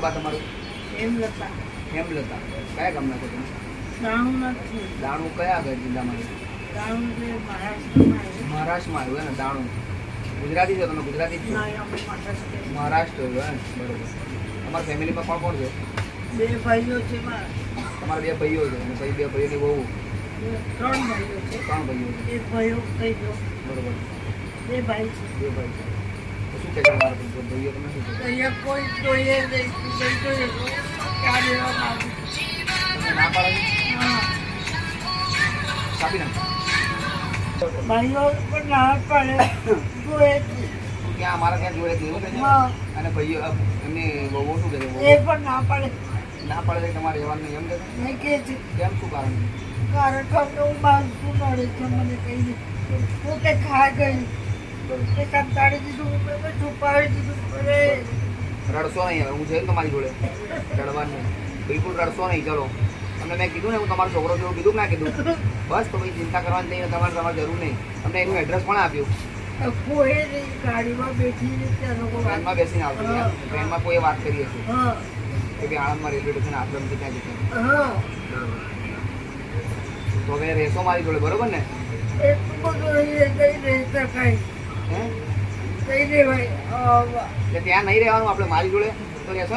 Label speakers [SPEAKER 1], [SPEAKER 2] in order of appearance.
[SPEAKER 1] બા તમારું?
[SPEAKER 2] હેમલતા.
[SPEAKER 1] હેમલતા. કયા ગામના છો તમે?
[SPEAKER 2] દાણું.
[SPEAKER 1] દાણું કયા આગળ જિલ્લામાં?
[SPEAKER 2] દાણું જે મહારાષ્ટ્રમાં આવ્યું.
[SPEAKER 1] મહારાષ્ટ્રમાં આવ્યું હે ને દાણું. ગુજરાતી છો તમે? ગુજરાતી જ છો?
[SPEAKER 2] ના, અમે મહારાષ્ટ્ર.
[SPEAKER 1] મહારાષ્ટ્ર આવ્યું હે ને? બરોબર. તમારા ફેમિલીમાં કોણ કોણ છે?
[SPEAKER 2] 2 ભાઈઓ છે મારા.
[SPEAKER 1] તમારા 2 ભાઈઓ છે અને પછી 2 ભાઈઓની બહુ?
[SPEAKER 2] 3 ભાઈઓ છે.
[SPEAKER 1] 3 ભાઈઓ છે.
[SPEAKER 2] 1 ભાઈઓ થઈ ગયો.
[SPEAKER 1] બરોબર.
[SPEAKER 2] 2 ભાઈ છે.
[SPEAKER 1] 2 ભાઈ છે. તો શું કહે છે તમારા ભાઈઓ? તમે શું કહે?
[SPEAKER 2] અહીંયા કોઈ જોઈએ નહીં. જોઈએ તો ક્યાં રહેવા માંગુ.
[SPEAKER 1] તમે ના પાડો છો?
[SPEAKER 2] હા.
[SPEAKER 1] કાપી નાખો.
[SPEAKER 2] ભાઈઓ પણ ના પાડે. જોઈએ જ નહીં.
[SPEAKER 1] ત્યાં અમારા ત્યાં જોડે એવું કહે છે?
[SPEAKER 2] હા.
[SPEAKER 1] અને ભાઈઓ એમની બહુ શું કહે છે?
[SPEAKER 2] એ પણ ના પાડે.
[SPEAKER 1] ના પાડે છે તમારે રહેવાનું નહીં એમ કહે છે?
[SPEAKER 2] નહીં કહે છે.
[SPEAKER 1] કેમ શું કારણ?
[SPEAKER 2] કારણ કે હું માણસું નડે છે મને કહી દે. હું કે ખાઈ ગઈ.
[SPEAKER 1] બરોબર.
[SPEAKER 2] એ કંટાળી દીધું. મેં છુપાવી દીધું. અરે
[SPEAKER 1] રડશો નહીં હવે. હું છે ને તમારી જોડે રડવાનું નહીં. બિલકુલ રડશો નહીં. ચલો તમને મેં કીધું ને હું તમારો છોકરો છું કીધું કે ના કીધું? બસ તો પછી ચિંતા કરવાની નહીં. તમારે જરૂર નહીં. તમને એનું એડ્રેસ પણ આપ્યું.
[SPEAKER 2] કોઈ નહીં. ગાડીમાં બેઠી ત્યાં લોકો
[SPEAKER 1] ટ્રેનમાં બેસીને આવતો ટ્રેનમાં કોઈ વાત કરી હશે
[SPEAKER 2] હા
[SPEAKER 1] કે ભાઈ આણંદમાં રેલવે સ્ટેશન આપણે ત્યાં જતા.
[SPEAKER 2] હા
[SPEAKER 1] તો હવે રહેશો મારી જોડે બરોબર ને?
[SPEAKER 2] એટલું બધું નહીં કઈ રહી શકાય.
[SPEAKER 1] હે
[SPEAKER 2] કઈ રહેવાય.
[SPEAKER 1] એટલે ત્યાં નહીં રહેવાનું આપણે મારી જોડે તો રહેશો ને?